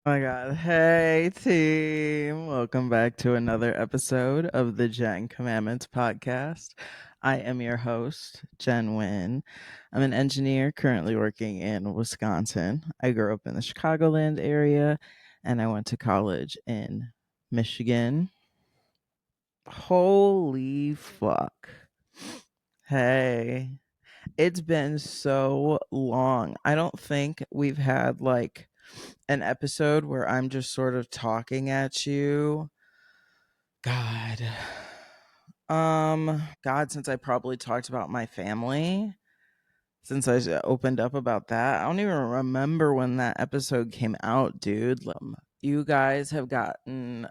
My God. Hey, team. Welcome back to another episode of the Jenn Commandments podcast. I am your host, Jenn Wien. I'm an engineer currently working in Wisconsin. I grew up in the Chicagoland area and I went to college in Michigan. Holy fuck. Hey, it's been so long. I don't think we've had like an episode where I'm just sort of talking at you. God. God, since I probably talked about my family, since I opened up about that, I don't even remember when that episode came out, dude. You guys have gotten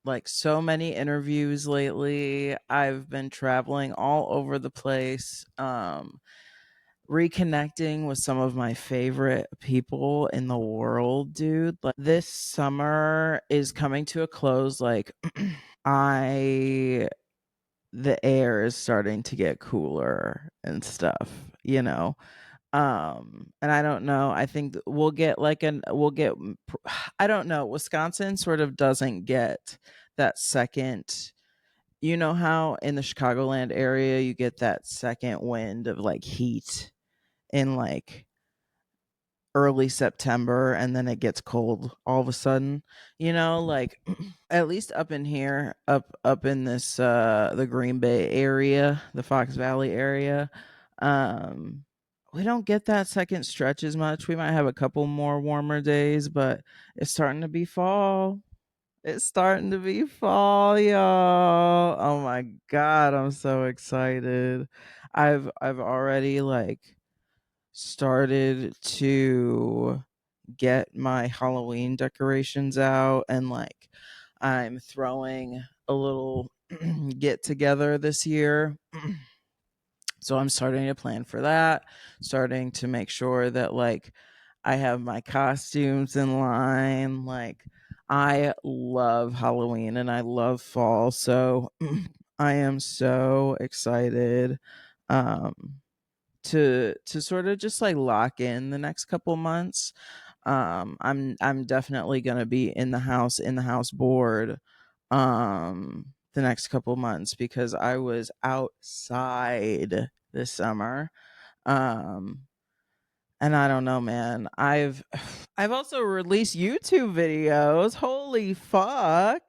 like so many interviews lately. I've been traveling all over the place. Reconnecting with some of my favorite people in the world, dude. Like this summer is coming to a close. Like I the air is starting to get cooler and stuff, you know. And I don't know. I think we'll get I don't know. Wisconsin sort of doesn't get that second, you know how in the Chicagoland area you get that second wind of like heat in like early September and then it gets cold all of a sudden. Like at least up in here, up in this the Green Bay area, the Fox Valley area, um we don't get that second stretch as much. We might have a couple more warmer days, but it's starting to be fall. It's starting to be fall, y'all. Oh my god, I'm so excited. I've already like started to get my Halloween decorations out, and like I'm throwing a little get together this year. So I'm starting to plan for that, starting to make sure that like I have my costumes in line. Like I love Halloween and I love fall. So I am so excited um to sort of just like lock in the next couple months. I'm definitely gonna be in the house bored the next couple months because I was outside this summer. Um and I don't know, man. I've also released YouTube videos. Holy fuck.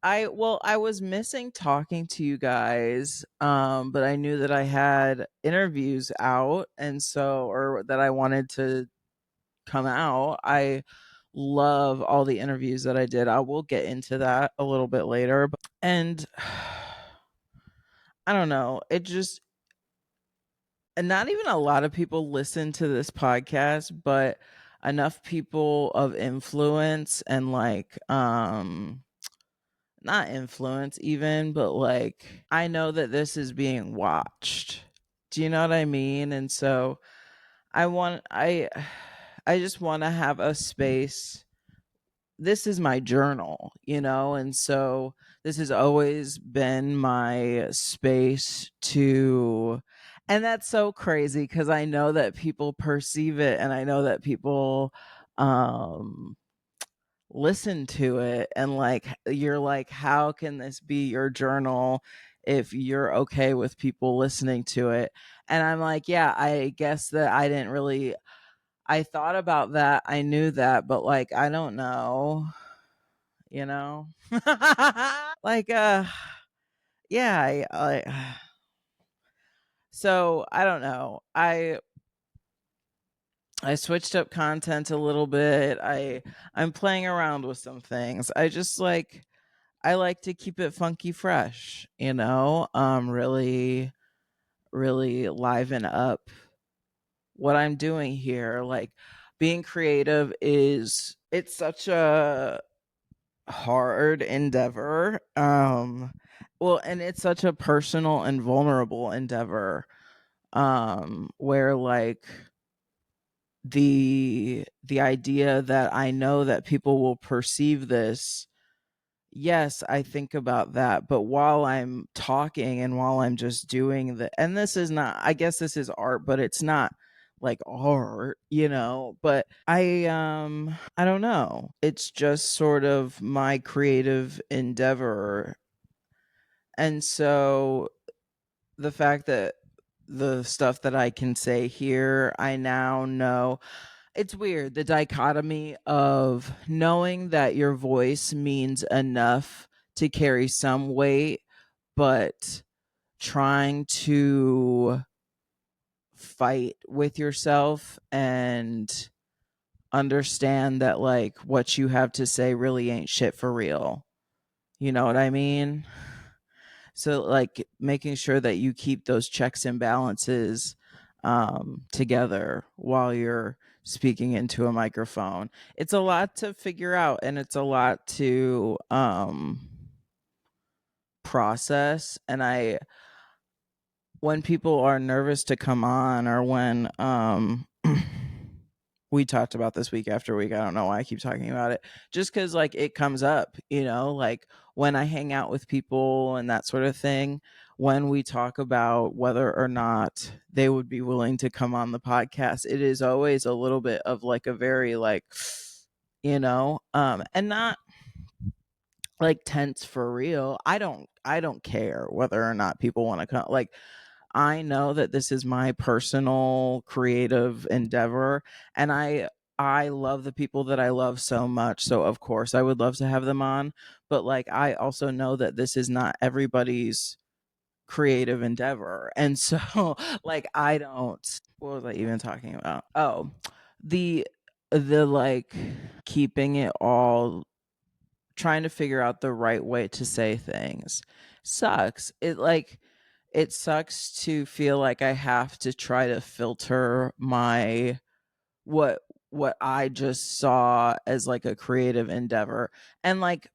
I was missing talking to you guys, but I knew that I had interviews out, and so or that I wanted to come out. I love all the interviews that I did. I will get into that a little bit later, and I don't know. It just and not even a lot of people listen to this podcast, but enough people of influence and like not influence even, but like I know that this is being watched. Do you know what I mean? And so I want I just want to have a space. This is my journal, and so this has always been my space to, and that's so crazy because I know that people perceive it and I know that people um listen to it, and like you're like, how can this be your journal if you're okay with people listening to it? And I'm like, yeah, I guess that I didn't really, I thought about that, I knew that, but like I don't know, you know. Like yeah, so I don't know. I switched up content a little bit. I'm playing around with some things. I like to keep it funky fresh, really, really liven up what I'm doing here. Like being creative it's such a hard endeavor. Well, and it's such a personal and vulnerable endeavor. Where like the idea that I know that people will perceive this. Yes, I think about that, but while I'm talking and while I'm just doing and this is not, I guess this is art, but it's not like art, but I don't know. It's just sort of my creative endeavor. And so the fact that the stuff that I can say here, I now know. It's weird, the dichotomy of knowing that your voice means enough to carry some weight, but trying to fight with yourself and understand that like what you have to say really ain't shit for real. You know what I mean? So like making sure that you keep those checks and balances together while you're speaking into a microphone. It's a lot to figure out, and it's a lot to process. And I when people are nervous to come on, or when we talked about this week after week, I don't know why I keep talking about it, just because like it comes up, like when I hang out with people and that sort of thing, when we talk about whether or not they would be willing to come on the podcast, it is always a little bit of like a very like and not like tense for real. I don't care whether or not people want to come. Like, I know that this is my personal creative endeavor, and I love the people that I love so much. So of course I would love to have them on, but like I also know that this is not everybody's creative endeavor. And so like I don't what was I even talking about? Oh, the like keeping it all, trying to figure out the right way to say things sucks. It sucks to feel like I have to try to filter my what what I just saw as like a creative endeavor. And like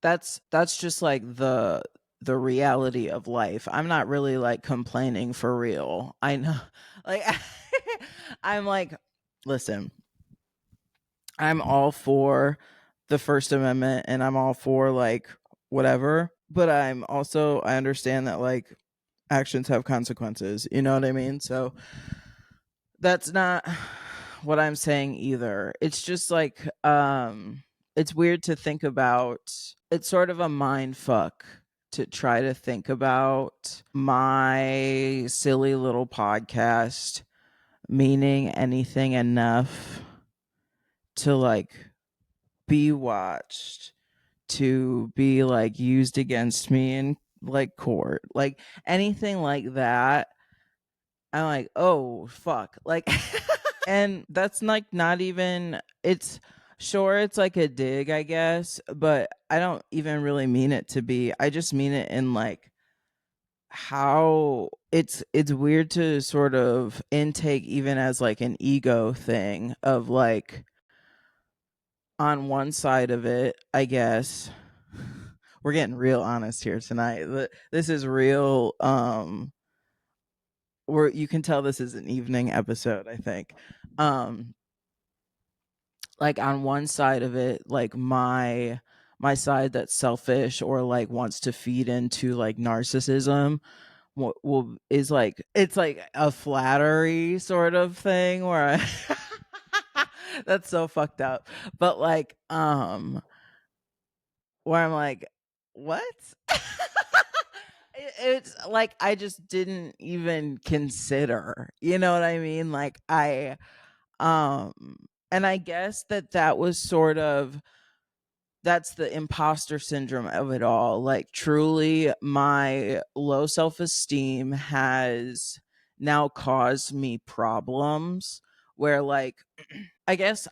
that's just like the reality of life. I'm not really like complaining for real. I know like I'm like, listen, I'm all for the First Amendment, and I'm all for like whatever, but I understand that like actions have consequences. You know what I mean? So that's not what I'm saying either. It's just like it's weird to think about. It's sort of a mind fuck to try to think about my silly little podcast meaning anything enough to like be watched, to be like used against me in like court, like anything like that. I'm like, oh fuck, like and that's like not even, it's sure it's like a dig, I guess, but I don't even really mean it to be. I just mean it in like how it's weird to sort of intake even as like an ego thing of like, on one side of it, I guess we're getting real honest here tonight. This is real. Where you can tell this is an evening episode, I think. Um, like on one side of it, like my side that's selfish or like wants to feed into like narcissism, will is like, it's like a flattery sort of thing where that's so fucked up. But like where I'm like, what? It's like I just didn't even consider. You know what I mean? Like and I guess that was sort of, that's the imposter syndrome of it all. Like truly my low self-esteem has now caused me problems where like I guess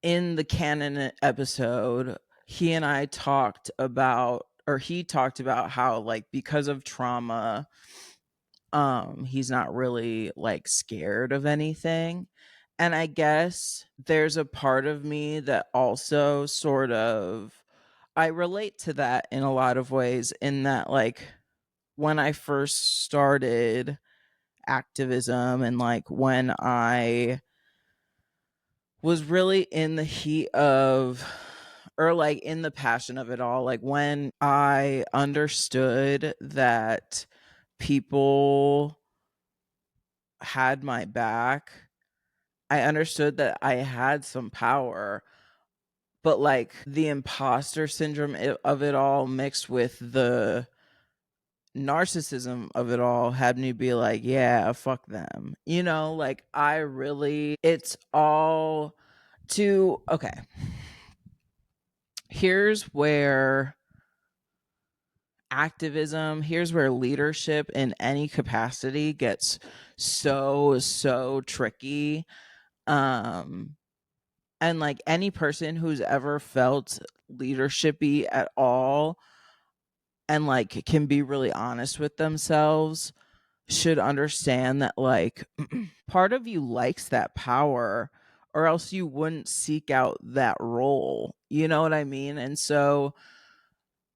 in the canon episode, he and I talked about, or he talked about how like because of trauma, he's not really like scared of anything. And I guess there's a part of me that also sort of, I relate to that in a lot of ways, in that like when I first started activism, and like when I was really in the heat of, or like in the passion of it all, like when I understood that people had my back, I understood that I had some power, but like the imposter syndrome of it all mixed with the narcissism of it all had me be like, yeah, fuck them. You know, like I really, it's all to, okay. Here's where activism, here's where leadership in any capacity gets so tricky. Um, and like any person who's ever felt leadershipy at all and like can be really honest with themselves should understand that like part of you likes that power or else you wouldn't seek out that role. You know what I mean? And so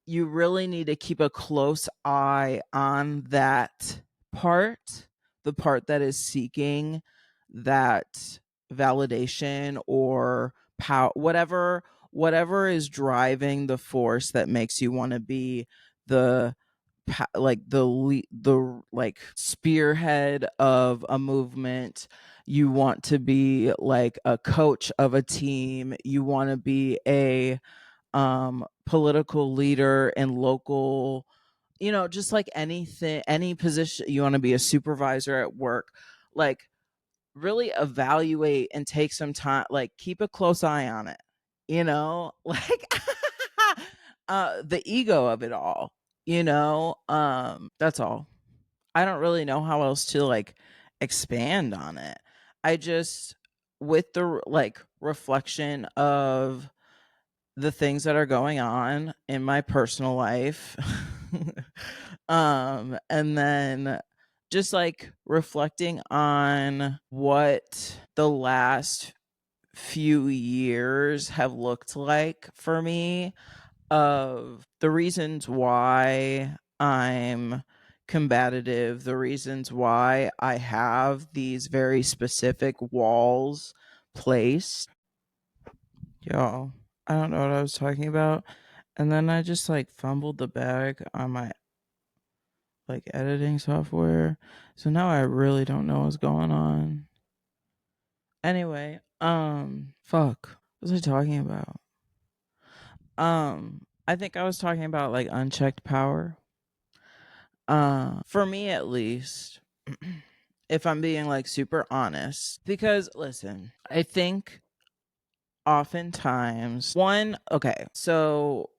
you really need to keep a close eye on that part, the part that is seeking that validation or power, whatever is driving the force that makes you want to be the like the like spearhead of a movement. You want to be like a coach of a team, you want to be a political leader and local, just like anything, any position. You want to be a supervisor at work, like really evaluate and take some time, like keep a close eye on it, like the ego of it all, that's all. I don't really know how else to like expand on it. I just, with the like reflection of the things that are going on in my personal life, and then just like reflecting on what the last few years have looked like for me, of the reasons why I'm combative, the reasons why I have these very specific walls placed. Y'all, I don't know what I was talking about. And then I just like fumbled the bag on my like editing software. So now I really don't know what's going on. Anyway, fuck. What was I talking about? I think I was talking about like unchecked power. For me at least, if I'm being like super honest, because listen, I think oftentimes one, okay, so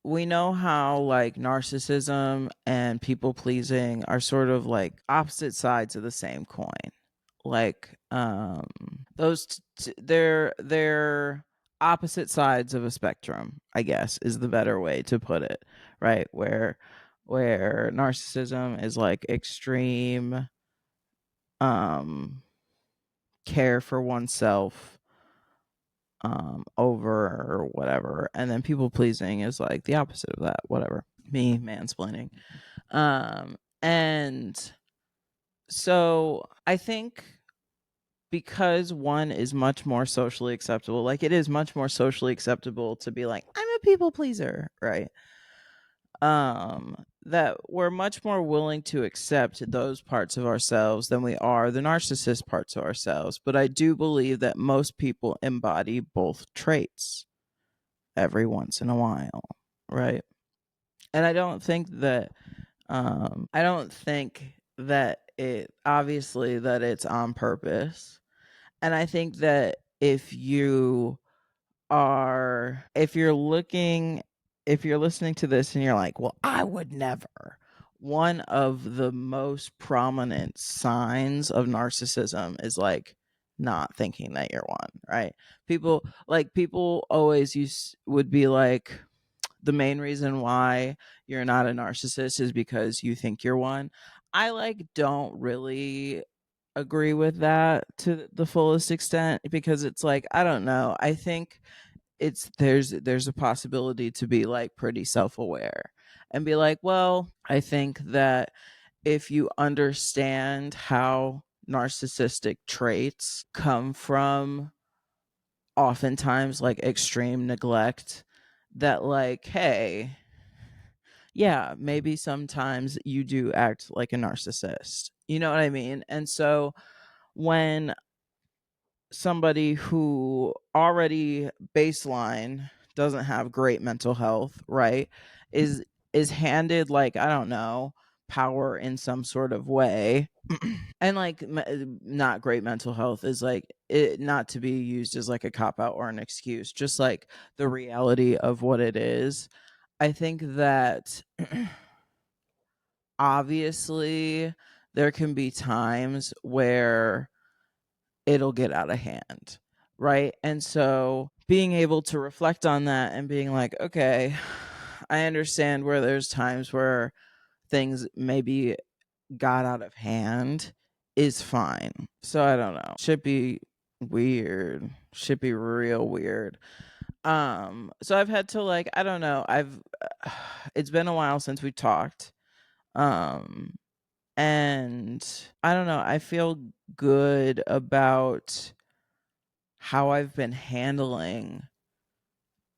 we know how like narcissism and people pleasing are sort of like opposite sides of the same coin. Like they're opposite sides of a spectrum, I guess is the better way to put it, right? Where narcissism is like extreme um care for oneself over whatever, and then people pleasing is like the opposite of that, whatever, me mansplaining. And so I think because one is much more socially acceptable, like it is much more socially acceptable to be like, I'm a people pleaser, right? That we're much more willing to accept those parts of ourselves than we are the narcissist parts of ourselves. But I do believe that most people embody both traits every once in a while, right? And I don't think that it obviously that it's on purpose. And I think that if you're looking, if you're listening to this and you're like, well, I would never, one of the most prominent signs of narcissism is like not thinking that you're one, right? People always would be like, the main reason why you're not a narcissist is because you think you're one. I like don't really agree with that to the fullest extent, because it's like, I don't know. I think there's a possibility to be like pretty self-aware and be like, well, I think that if you understand how narcissistic traits come from oftentimes like extreme neglect, that like, hey, yeah, maybe sometimes you do act like a narcissist. You know what I mean? And so when somebody who already baseline doesn't have great mental health, right, is handed, like, I don't know, power in some sort of way. And like not great mental health is like it not to be used as like a cop out or an excuse, just like the reality of what it is. I think that obviously there can be times where it'll get out of hand, right? And so being able to reflect on that and being like, okay, I understand where there's times where things maybe got out of hand is fine. So I don't know. Should be weird. Should be real weird. So I've had to, like, I don't know. I've it's been a while since we talked. Um and I don't know. I feel good about how I've been handling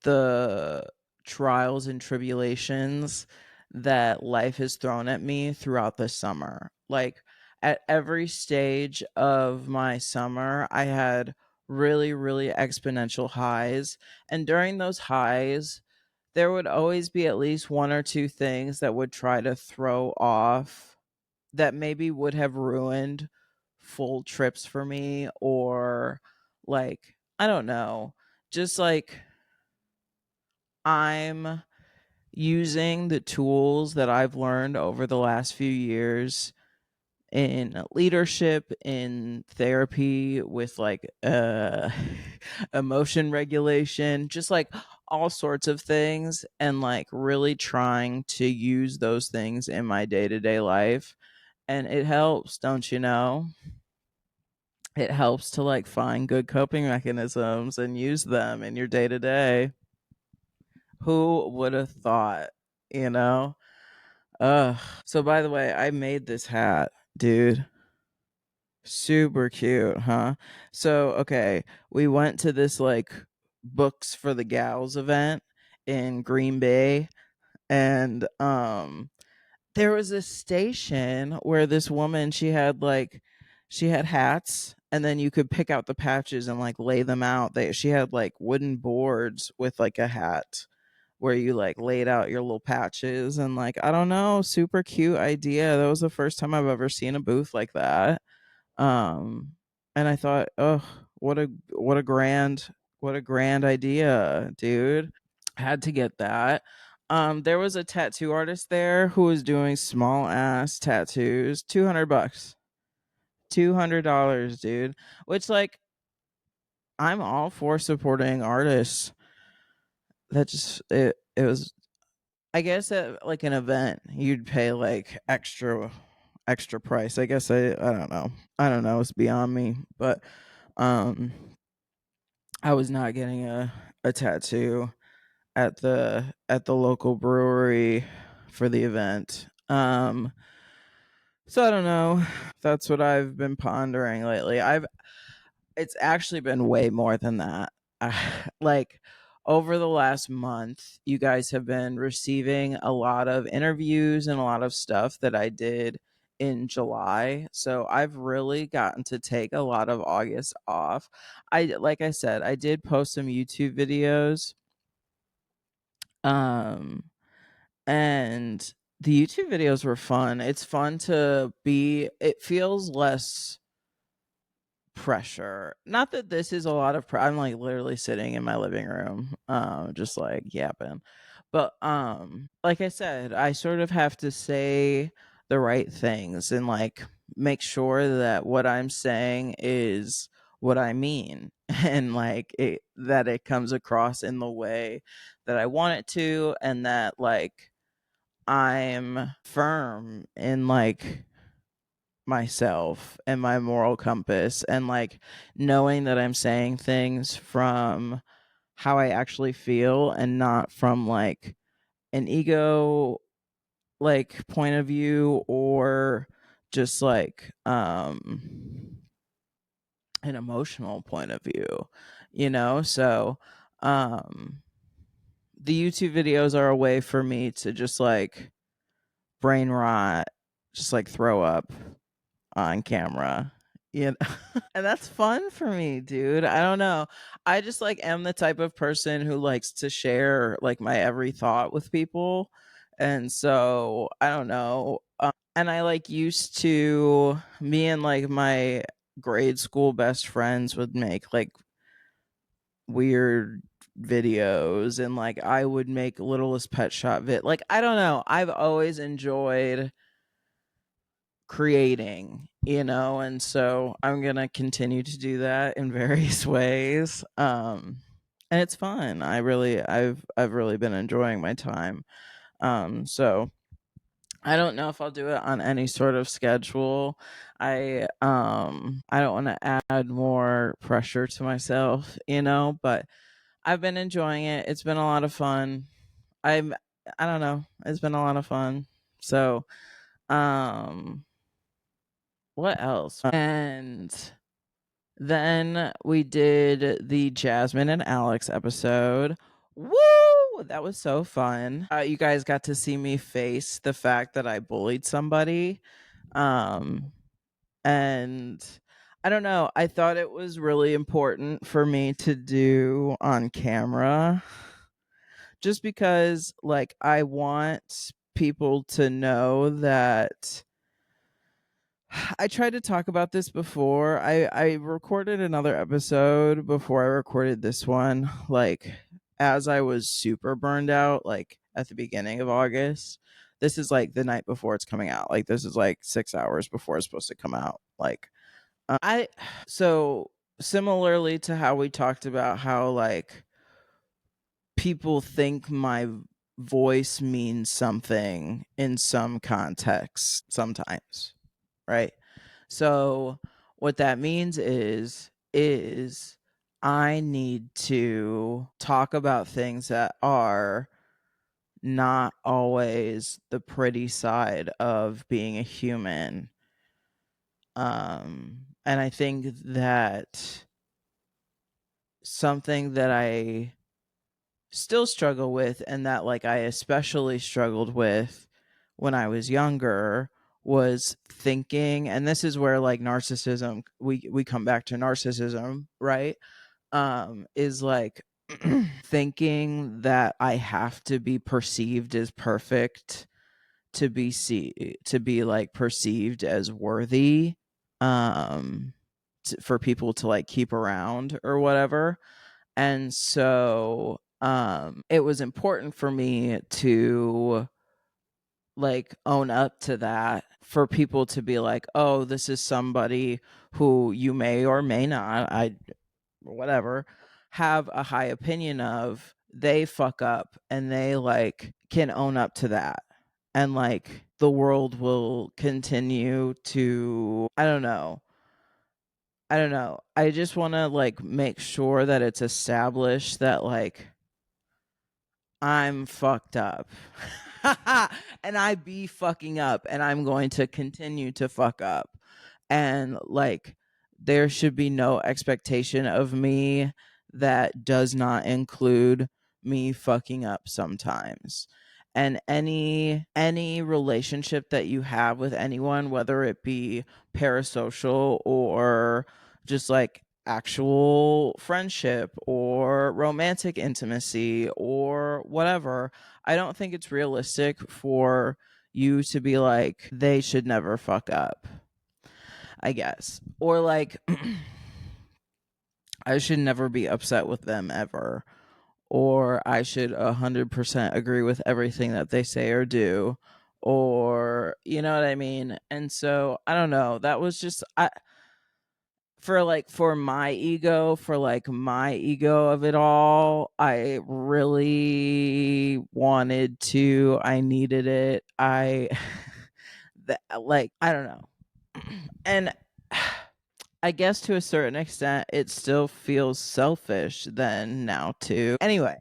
the trials and tribulations that life has thrown at me throughout the summer. Like at every stage of my summer, I had really, really exponential highs. And during those highs, there would always be at least one or two things that would try to throw off, that maybe would have ruined full trips for me, or like, I don't know, just like I'm using the tools that I've learned over the last few years in leadership, in therapy, with like emotion regulation, just like all sorts of things, and like really trying to use those things in my day-to-day life. And it helps, don't you know? It helps to like find good coping mechanisms and use them in your day-to-day. Who would have thought, you know? Ugh. So by the way, I made this hat, dude. Super cute, huh? So, okay, we went to this like books for the gals event in Green Bay, and there was a station where this woman, she had hats, and then you could pick out the patches and like lay them out. She had like wooden boards with like a hat where you like laid out your little patches, and like, I don't know, super cute idea. That was the first time I've ever seen a booth like that. And I thought, oh, what a grand idea, dude. Had to get that. There was a tattoo artist there who was doing small ass tattoos, $200. $200, dude. Which, like, I'm all for supporting artists. That just it was, I guess, at like an event, you'd pay like extra price. I guess I don't know. I don't know. It's beyond me. But um, I was not getting a tattoo at the local brewery for the event. So I don't know. That's what I've been pondering lately. It's actually been way more than that. Like over the last month, you guys have been receiving a lot of interviews and a lot of stuff that I did in July. So I've really gotten to take a lot of August off. Like I said, I did post some YouTube videos. Um and the YouTube videos were fun. It's fun to be, it feels less pressure. Not that this is a lot of I'm like literally sitting in my living room, just like yapping. But like I said, I sort of have to say the right things and like make sure that what I'm saying is what I mean and like that it comes across in the way that I want it to, and that like I'm firm in like myself and my moral compass, and like knowing that I'm saying things from how I actually feel and not from like an ego like point of view, or just like an emotional point of view, you know? So um the YouTube videos are a way for me to just like brain rot, just like throw up on camera, you know? And that's fun for me, dude. I don't know. I just like am the type of person who likes to share like my every thought with people. And so I don't know. And I like used to me and like my grade school best friends would make like weird videos, and like I would make littlest pet shop like I don't know. I've always enjoyed creating, and so I'm going to continue to do that in various ways. And it's fun. I've really been enjoying my time. So I don't know if I'll do it on any sort of schedule. I don't want to add more pressure to myself, but I've been enjoying it. It's been a lot of fun. I'm I don't know. It's been a lot of fun. So, um what else? And then we did the Jasmine and Alex episode. Woo! That was so fun. You guys got to see me face the fact that I bullied somebody. Um and I don't know, I thought it was really important for me to do on camera, just because like I want people to know that I tried to talk about this before. I recorded another episode before I recorded this one, like as I was super burned out, like at the beginning of August. This is like the night before it's coming out. Like this is like 6 hours before it's supposed to come out. Like I so similarly to how we talked about how like people think my voice means something in some contexts sometimes, right? So what that means is I need to talk about things that are not always the pretty side of being a human. And I think that something that I still struggle with, and that like I especially struggled with when I was younger, was thinking, and this is where like narcissism, we come back to narcissism, right? Is like thinking that I have to be perceived as perfect to be like perceived as worthy, for people to like keep around or whatever. And so it was important for me to like own up to that, for people to be like, oh, this is somebody who you may or may not, I whatever, have a high opinion of. They fuck up and they like can own up to that, and like the world will continue to, I don't know. I just want to like make sure that it's established that like I'm fucked up. And I be fucking up, and I'm going to continue to fuck up. And like there should be no expectation of me that does not include me fucking up sometimes. And any relationship that you have with anyone, whether it be parasocial or just like actual friendship or romantic intimacy or whatever, I don't think it's realistic for you to be like, they should never fuck up, I guess. Or like, I should never be upset with them ever. Or I should 100% agree with everything that they say or do. Or, you know what I mean? And so, I don't know. That was just, for my ego of it all, I really wanted to, I needed it, like I don't know. And I guess to a certain extent it still feels selfish then now too. Anyway,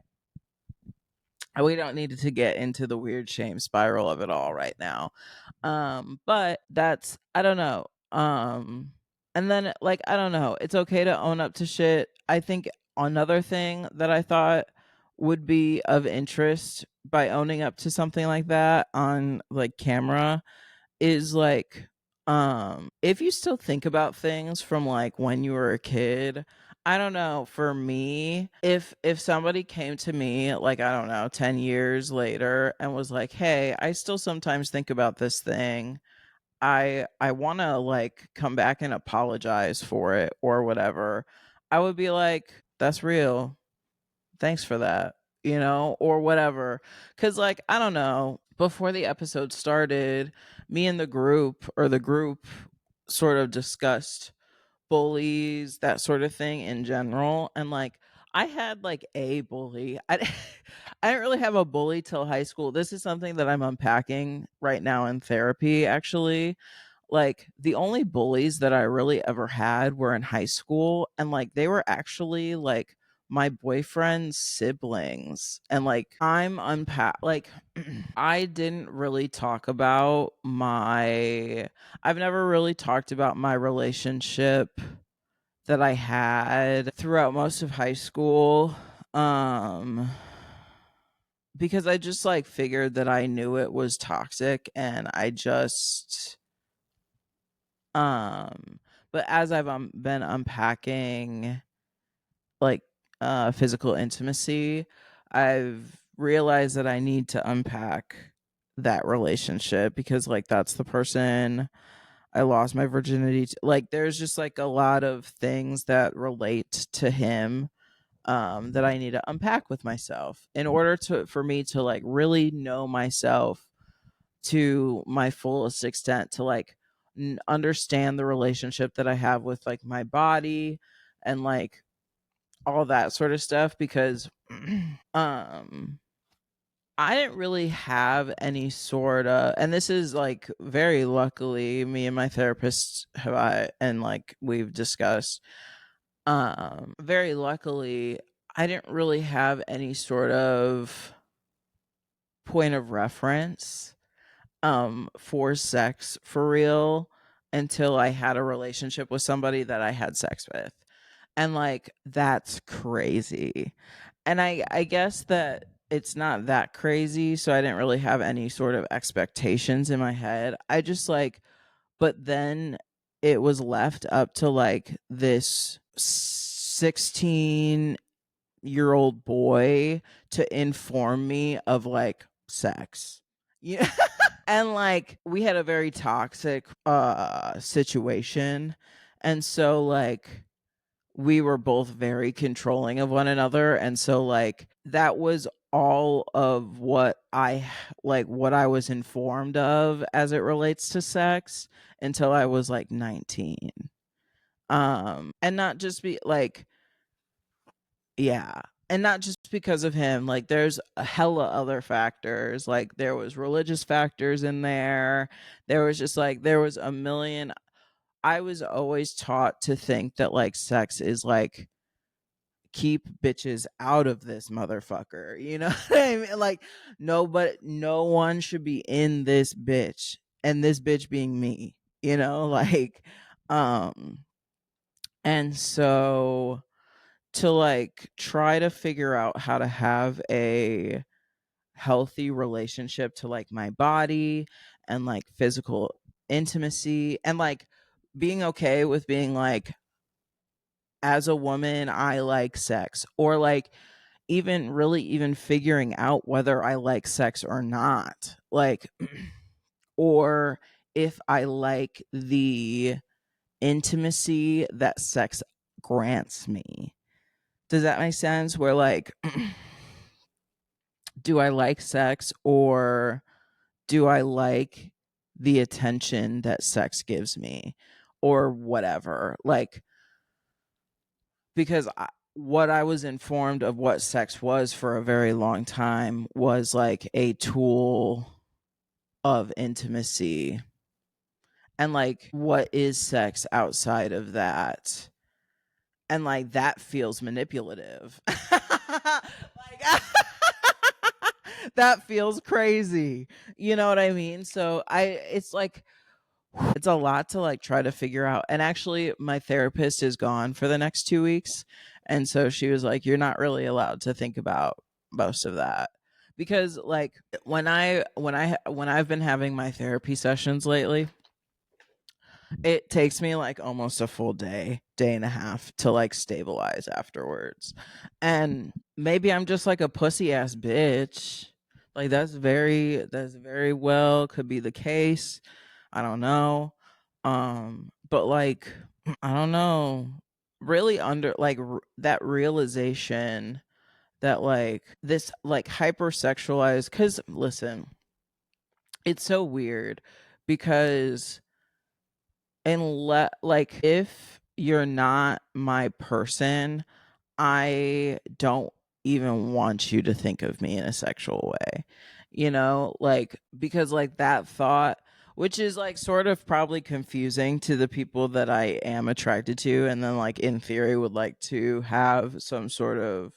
we don't need to get into the weird shame spiral of it all right now. But that's, I don't know. And then like I don't know, it's okay to own up to shit. I think another thing that I thought would be of interest by owning up to something like that on like camera is like If you still think about things from like when you were a kid, I don't know, for me, if somebody came to me like, I don't know, 10 years later and was like, "Hey, I still sometimes think about this thing. I want to like come back and apologize for it or whatever." I would be like, "That's real. Thanks for that." Or whatever. Cuz like, I don't know, before the episode started, me and the group sort of discussed bullies, that sort of thing in general. And like, I had like a bully. I didn't really have a bully till high school. This is something that I'm unpacking right now in therapy, actually. Like, the only bullies that I really ever had were in high school, and like, they were actually like my boyfriend's siblings. And like, I didn't really talk about my I've never really talked about my relationship that I had throughout most of high school. Um because I just like figured that I knew it was toxic, and I just but as I've been unpacking like physical intimacy, I've realized that I need to unpack that relationship, because like, that's the person I lost my virginity to. Like, there's just like a lot of things that relate to him, that I need to unpack with myself in order for me to like really know myself to my fullest extent, to like understand the relationship that I have with like my body and like all that sort of stuff. Because um I didn't really have any sort of, and this is like, very luckily, me and my therapist have I and like we've discussed, very luckily, I didn't really have any sort of point of reference for sex for real until I had a relationship with somebody that I had sex with. And like, that's crazy. And I guess that it's not that crazy, so I didn't really have any sort of expectations in my head. I just like, but then it was left up to like this 16-year-old boy to inform me of like sex. Yeah. And like, we had a very toxic situation. And so like, we were both very controlling of one another, and so like, that was all of what I was informed of as it relates to sex until I was like 19. And not just be like, yeah, and not just because of him. Like, there's a hella other factors. Like, there was religious factors in there. There was just like, there was a million. I was always taught to think that like, sex is like, keep bitches out of this motherfucker. You know what I mean? Like, no one should be in this bitch, and this bitch being me, like, um and so, to like try to figure out how to have a healthy relationship to like my body and like physical intimacy, and like being okay with being like, as a woman, I like sex, or like, even figuring out whether I like sex or not. Like, or if I like the intimacy that sex grants me. Does that make sense? Where like, do I like sex, or do I like the attention that sex gives me, or whatever? Like, because what I was informed of what sex was for a very long time was like a tool of intimacy. And like, what is sex outside of that? And like, that feels manipulative. Like, that feels crazy. You know what I mean? So it's like, it's a lot to like try to figure out. And actually, my therapist is gone for the next 2 weeks. And so she was like, "You're not really allowed to think about most of that." Because like, when I've been having my therapy sessions lately, It takes me like almost a full day and a half to like stabilize afterwards. And maybe I'm just like a pussy ass bitch. Like that's very well could be the case. I don't know. But like I don't know. Really under like that realization that like this like hypersexualized, cuz listen, it's so weird because unless like if you're not my person, I don't even want you to think of me in a sexual way. You know, like because like that thought, which is like sort of probably confusing to the people that I am attracted to, and then like in theory would like to have some sort of,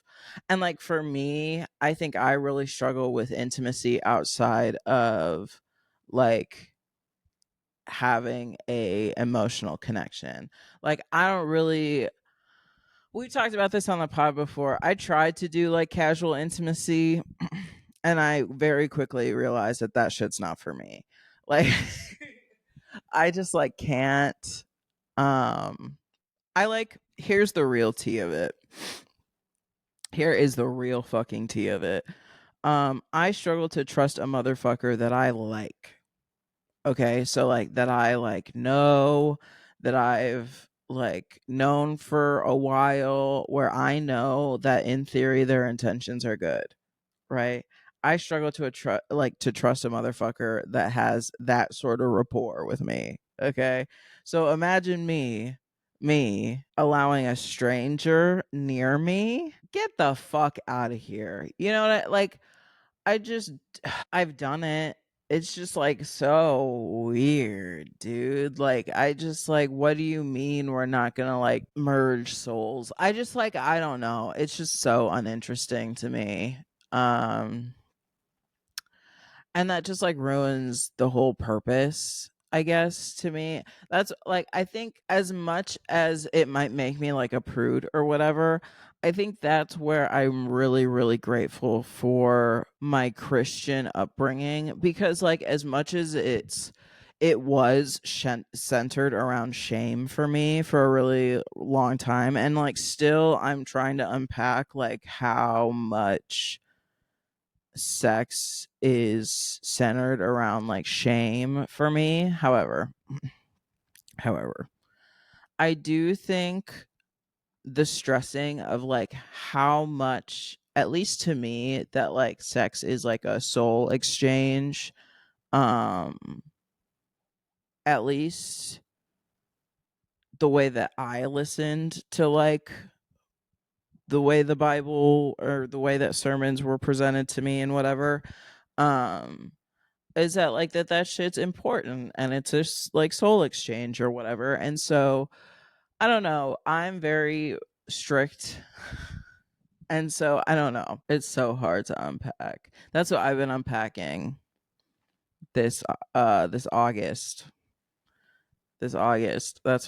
and like for me, I think I really struggle with intimacy outside of like having a emotional connection. Like I don't really, we talked about this on the pod before. I tried to do like casual intimacy and I very quickly realized that that shit's not for me. Like I just like can't I like, here's the real tea of it. Here is the real fucking tea of it. I struggle to trust a motherfucker that I like. Okay, so like that I like know, that I've like known for a while, where I know that in theory their intentions are good, right? I struggle to like to trust a motherfucker that has that sort of rapport with me. Okay, so imagine me allowing a stranger near me. Get the fuck out of here. You know what? Like I just I've done it. It's just like so weird, dude. Like I just like, what do you mean we're not going to like merge souls? I just like, I don't know. It's just so uninteresting to me. Um and that just like ruins the whole purpose, I guess, to me. That's like, I think as much as it might make me like a prude or whatever, I think that's where I'm really really grateful for my Christian upbringing, because like as much as it was centered around shame for me for a really long time, and like still I'm trying to unpack like how much sex is centered around like shame for me. However, I do think the stressing of like how much, at least to me, that like sex is like a soul exchange, um at least the way that I listened to like the way the Bible or the way that sermons were presented to me and whatever, um is that like that shit's important and it's just like soul exchange or whatever. And so I don't know, I'm very strict, and so I don't know, it's so hard to unpack. That's what I've been unpacking this this August. That's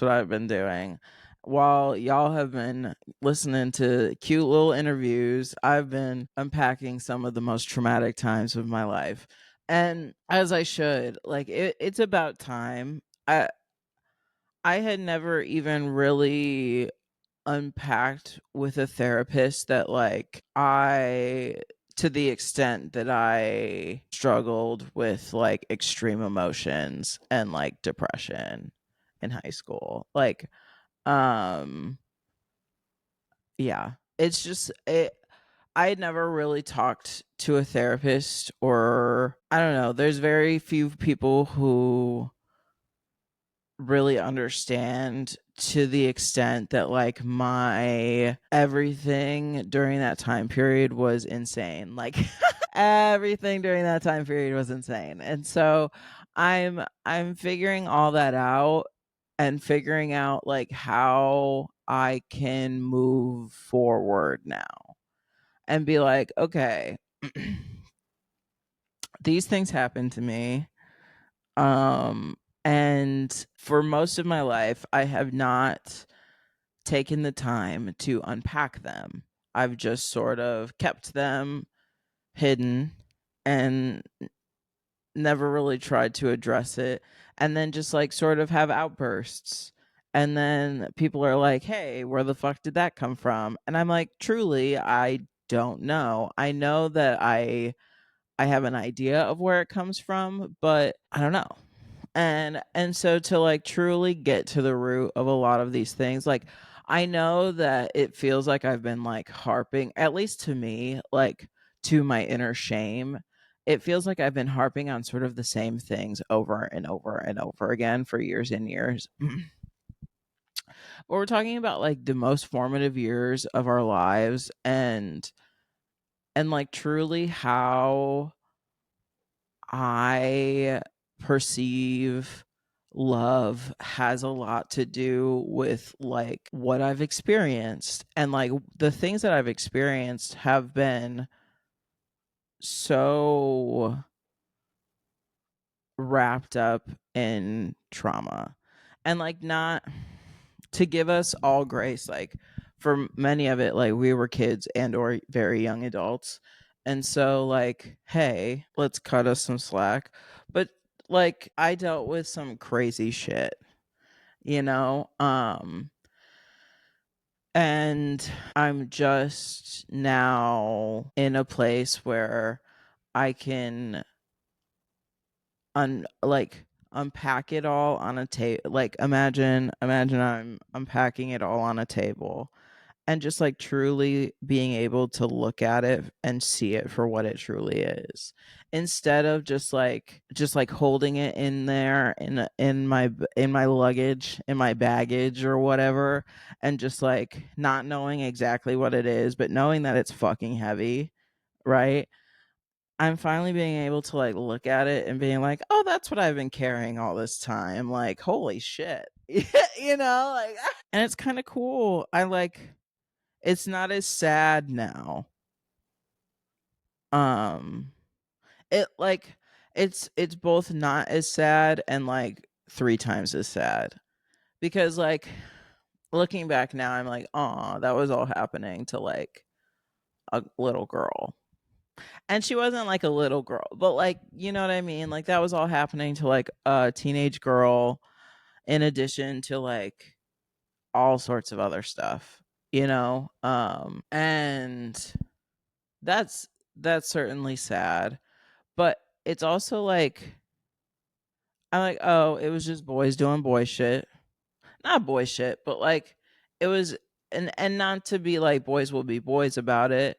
what I've been doing. While y'all have been listening to cute little interviews, I've been unpacking some of the most traumatic times of my life. And as I should, like it's about time. I had never even really unpacked with a therapist that like I, to the extent that I struggled with like extreme emotions and like depression in high school. Like um yeah, it's just it, I had never really talked to a therapist, or I don't know, there's very few people who really understand to the extent that like my everything during that time period was insane. Like everything during that time period was insane. And so I'm figuring all that out and figuring out like how I can move forward now and be like, okay, these things happened to me. Um and for most of my life I have not taken the time to unpack them. I've just sort of kept them hidden and never really tried to address it. and then just like sort of have outbursts. And then people are like, hey, where the fuck did that come from? And I'm like, truly, I don't know. I know that I have an idea of where it comes from, but I don't know. And so to like truly get to the root of a lot of these things, like I know that it feels like I've been like harping, at least to me, like to my inner shame. It feels like I've been harping on sort of the same things over and over and over again for years and years. But we're talking about like the most formative years of our lives, and like truly how I perceive love has a lot to do with like what I've experienced. And like the things that I've experienced have been so wrapped up in trauma. And like, not to give us all grace, like for many of it, like we were kids and or very young adults, and so like, hey, let's cut us some slack. But like I dealt with some crazy shit, you know. And I'm just now in a place where I can like unpack it all on a table. Like imagine I'm unpacking it all on a table, and just like truly being able to look at it and see it for what it truly is, instead of just like holding it in there in my luggage, in my baggage or whatever, and just like not knowing exactly what it is, but knowing that it's fucking heavy, right? I'm finally being able to like look at it and being like, oh, that's what I've been carrying all this time. Like, holy shit. You know, like, and it's kind of cool. I like, it's not as sad now. Um, it like, it's both not as sad and like three times as sad, because like looking back now, I'm like, oh, that was all happening to like a little girl. And she wasn't like a little girl, but like, you know what I mean? Like that was all happening to like a teenage girl, in addition to like all sorts of other stuff, you know? And that's certainly sad, but it's also like I'm like, oh, it was just boys doing boy shit. Not boy shit, but like it was, and not to be like boys will be boys about it,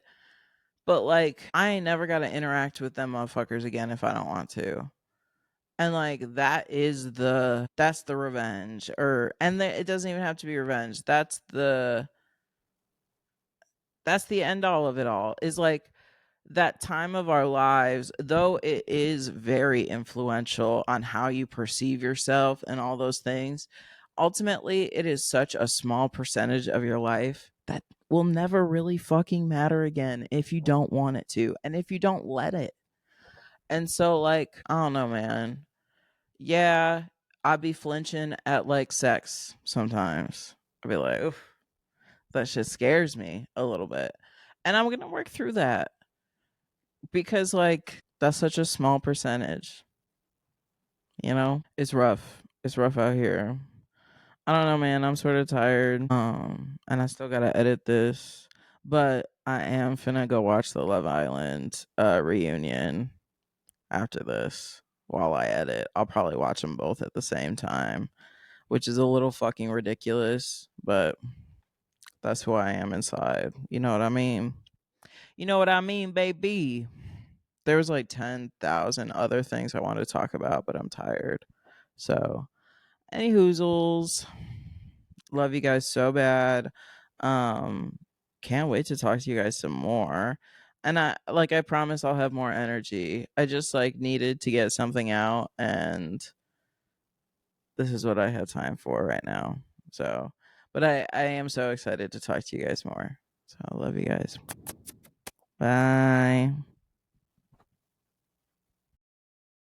but like I ain't never got to interact with them motherfuckers again if I don't want to. And like that's the revenge, or it doesn't even have to be revenge. That's the end all of it all, is like that time of our lives, though it is very influential on how you perceive yourself and all those things, ultimately it is such a small percentage of your life that will never really fucking matter again if you don't want it to, and if you don't let it. And so like, I don't know, man. Yeah, I'd be flinching at like sex sometimes. I'd be like, oof, that shit scares me a little bit. And I'm gonna work through that, because like that's such a small percentage, you know? It's rough. It's rough out here. I don't know, man. I'm sort of tired. And I still gotta edit this. But I am finna go watch the Love Island reunion after this while I edit. I'll probably watch them both at the same time, which is a little fucking ridiculous, but that's who I am inside. You know what I mean? You know what I mean, baby? There's like 10,000 other things I want to talk about, but I'm tired. So, any hoozles, love you guys so bad. Um, can't wait to talk to you guys some more. And I promise I'll have more energy. I just like needed to get something out, and this is what I have time for right now. So, but I am so excited to talk to you guys more. So I love you guys. Bye.